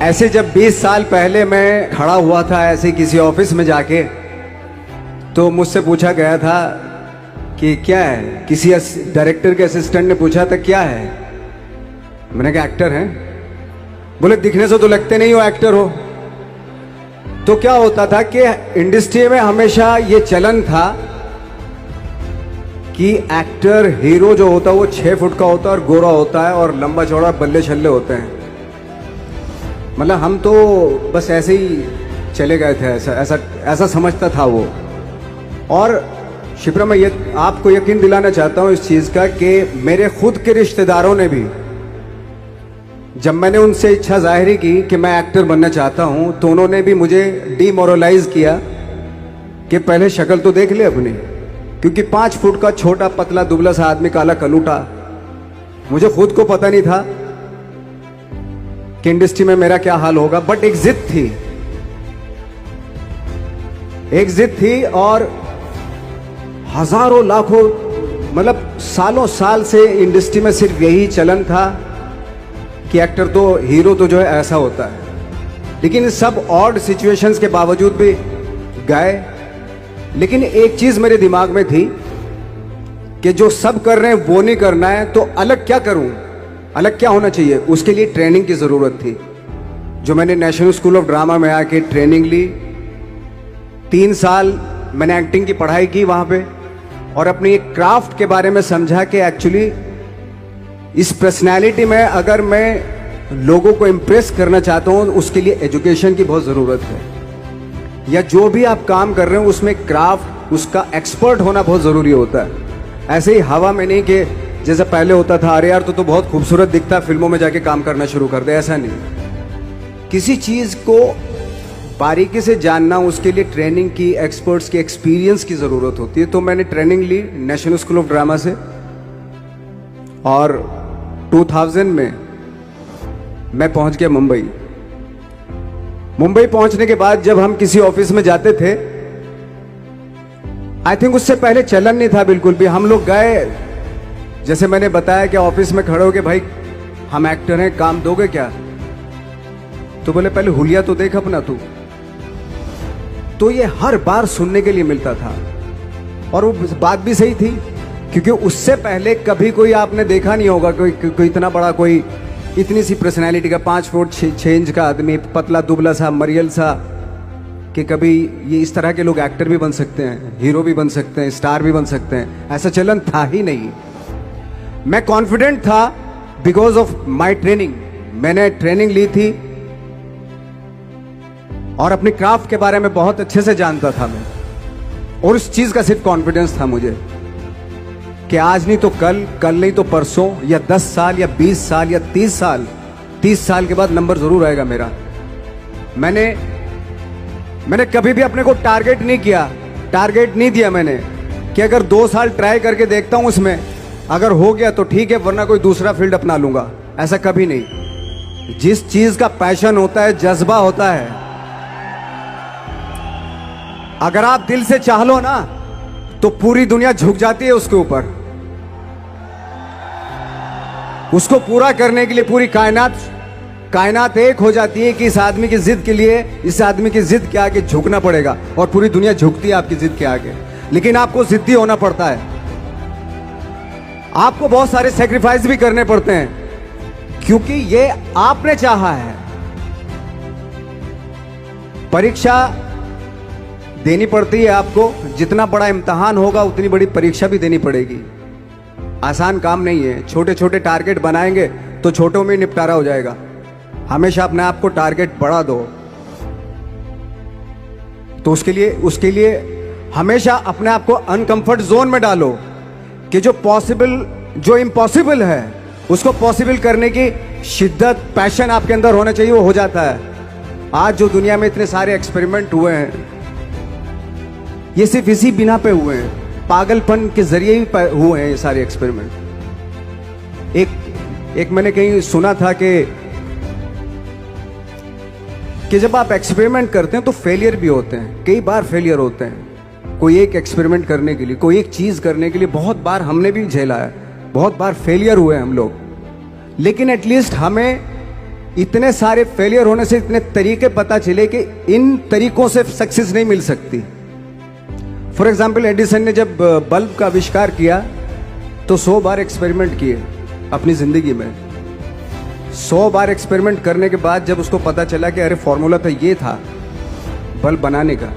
ऐसे जब 20 साल पहले मैं खड़ा हुआ था ऐसे किसी ऑफिस में जाके, तो मुझसे पूछा गया था कि क्या है। किसी डायरेक्टर के असिस्टेंट ने पूछा था क्या है। मैंने कहा एक्टर हैं। बोले दिखने से तो लगते नहीं हो एक्टर हो। तो क्या होता था कि इंडस्ट्री में हमेशा ये चलन था कि एक्टर हीरो जो होता है वो 6 फुट का होता है और गोरा होता है और लंबा चौड़ा बल्ले छल्ले होते हैं। मतलब हम तो बस ऐसे ही चले गए थे, ऐसा समझता था वो। और शिप्रा, मैं आपको यकीन दिलाना चाहता हूं इस चीज का कि मेरे खुद के रिश्तेदारों ने भी, जब मैंने उनसे इच्छा जाहिर की कि मैं एक्टर बनना चाहता हूं, तो उन्होंने भी मुझे डीमोरलाइज किया कि पहले शक्ल तो देख ले अपनी, क्योंकि 5 फुट का छोटा पतला दुबला सा आदमी, काला कलूटा। मुझे खुद को पता नहीं था कि इंडस्ट्री में मेरा क्या हाल होगा, बट एक जिद थी और हजारों लाखों, मतलब सालों साल से इंडस्ट्री में सिर्फ यही चलन था कि एक्टर तो, हीरो तो जो है ऐसा होता है। लेकिन सब ऑड सिचुएशंस के बावजूद भी गए। लेकिन एक चीज मेरे दिमाग में थी कि जो सब कर रहे हैं वो नहीं करना है, तो अलग क्या करूं, अलग क्या होना चाहिए। उसके लिए ट्रेनिंग की जरूरत थी, जो मैंने नेशनल स्कूल ऑफ ड्रामा में आके ट्रेनिंग ली। 3 साल मैंने एक्टिंग की पढ़ाई की वहां पे, और अपनी एक क्राफ्ट के बारे में समझा कि एक्चुअली इस पर्सनैलिटी में अगर मैं लोगों को इम्प्रेस करना चाहता हूं, उसके लिए एजुकेशन की बहुत ज़रूरत है। या जो भी आप काम कर रहे हो उसमें क्राफ्ट, उसका एक्सपर्ट होना बहुत ज़रूरी होता है। ऐसे ही हवा में नहीं कि जैसे पहले होता था, अरे यार तो बहुत खूबसूरत दिखता है, फिल्मों में जाके काम करना शुरू कर दे। ऐसा नहीं, किसी चीज़ को बारीकी से जानना, उसके लिए ट्रेनिंग की, एक्सपर्ट्स की, एक्सपीरियंस की ज़रूरत होती है। तो मैंने ट्रेनिंग ली नेशनल स्कूल ऑफ ड्रामा से, और 2000 में मैं पहुंच गया मुंबई। मुंबई पहुंचने के बाद जब हम किसी ऑफिस में जाते थे, आई थिंक उससे पहले चलन नहीं था बिल्कुल भी। हम लोग गए, जैसे मैंने बताया कि ऑफिस में खड़े हो के, भाई हम एक्टर हैं, काम दोगे क्या? तो बोले पहले हुलिया तो देख अपना तू। तो ये हर बार सुनने के लिए मिलता था, और वो बात भी सही थी, क्योंकि उससे पहले कभी कोई आपने देखा नहीं होगा कोई इतना बड़ा, कोई इतनी सी पर्सनैलिटी का 5 फुट 6 इंच का आदमी, पतला दुबला सा मरियल सा, कि कभी ये इस तरह के लोग एक्टर भी बन सकते हैं, हीरो भी बन सकते हैं, स्टार भी बन सकते हैं। ऐसा चलन था ही नहीं। मैं कॉन्फिडेंट था बिकॉज ऑफ माई ट्रेनिंग। मैंने ट्रेनिंग ली थी और अपनी क्राफ्ट के बारे में बहुत अच्छे से जानता था मैं, और उस चीज का सिर्फ कॉन्फिडेंस था मुझे कि आज नहीं तो कल, कल नहीं तो परसों, या 10 साल या 20 साल या 30 साल के बाद नंबर जरूर आएगा मेरा। मैंने कभी भी अपने को टारगेट नहीं किया, टारगेट नहीं दिया मैंने कि अगर 2 साल ट्राई करके देखता हूं, उसमें अगर हो गया तो ठीक है, वरना कोई दूसरा फील्ड अपना लूंगा। ऐसा कभी नहीं। जिस चीज का पैशन होता है, जज्बा होता है, अगर आप दिल से चाह लो ना, तो पूरी दुनिया झुक जाती है उसके ऊपर। उसको पूरा करने के लिए पूरी कायनात एक हो जाती है कि इस आदमी की जिद के लिए, इस आदमी की जिद के आगे झुकना पड़ेगा, और पूरी दुनिया झुकती है आपकी जिद के आगे। लेकिन आपको जिद्दी होना पड़ता है, आपको बहुत सारे सेक्रीफाइस भी करने पड़ते हैं, क्योंकि ये आपने चाहा है। परीक्षा देनी पड़ती है आपको, जितना बड़ा इम्तिहान होगा उतनी बड़ी परीक्षा भी देनी पड़ेगी। आसान काम नहीं है। छोटे छोटे टारगेट बनाएंगे तो छोटों में निपटारा हो जाएगा। हमेशा अपने आप को टारगेट बढ़ा दो। तो उसके लिए हमेशा अपने आप को अनकंफर्ट जोन में डालो, कि जो इम्पॉसिबल है उसको पॉसिबल करने की शिद्दत, पैशन आपके अंदर होना चाहिए, वो हो जाता है। आज जो दुनिया में इतने सारे एक्सपेरिमेंट हुए हैं, ये सिर्फ इसी बिना पे हुए हैं, पागलपन के जरिए ही हुए हैं ये सारे एक्सपेरिमेंट। एक मैंने कहीं सुना था कि जब आप एक्सपेरिमेंट करते हैं तो फेलियर भी होते हैं, कई बार फेलियर होते हैं। कोई एक एक्सपेरिमेंट करने के लिए, कोई एक चीज करने के लिए बहुत बार हमने भी झेला है, बहुत बार फेलियर हुए हम लोग। लेकिन एटलीस्ट हमें इतने सारे फेलियर होने से इतने तरीके पता चले कि इन तरीकों से सक्सेस नहीं मिल सकती। फॉर एग्जाम्पल, एडिसन ने जब बल्ब का आविष्कार किया तो 100 बार एक्सपेरिमेंट किए अपनी जिंदगी में। 100 बार एक्सपेरिमेंट करने के बाद जब उसको पता चला कि अरे फॉर्मूला तो ये था बल्ब बनाने का,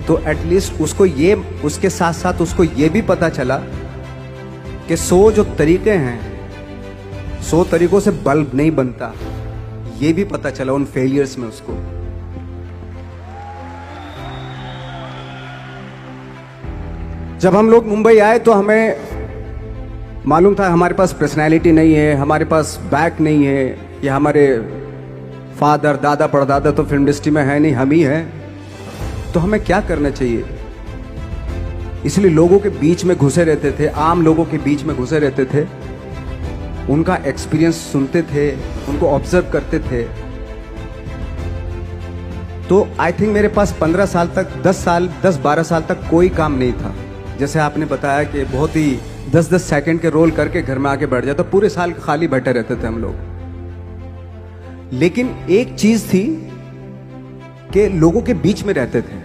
तो एटलीस्ट उसको ये, उसके साथ साथ उसको ये भी पता चला कि 100 जो तरीके हैं, 100 तरीकों से बल्ब नहीं बनता, ये भी पता चला उन फेलियर्स में उसको। जब हम लोग मुंबई आए तो हमें मालूम था हमारे पास पर्सनैलिटी नहीं है, हमारे पास बैक नहीं है, या हमारे फादर दादा परदादा तो फिल्म इंडस्ट्री में है नहीं, हम ही हैं, तो हमें क्या करना चाहिए। इसलिए लोगों के बीच में घुसे रहते थे, आम लोगों के बीच में घुसे रहते थे, उनका एक्सपीरियंस सुनते थे, उनको ऑब्जर्व करते थे। तो आई थिंक मेरे पास 15 साल तक, 10-12 साल तक कोई काम नहीं था। जैसे आपने बताया कि बहुत ही 10-10 सेकंड के रोल करके घर में आके बैठ जाता, पूरे साल खाली बैठे रहते थे हम लोग। लेकिन एक चीज थी कि लोगों के बीच में रहते थे,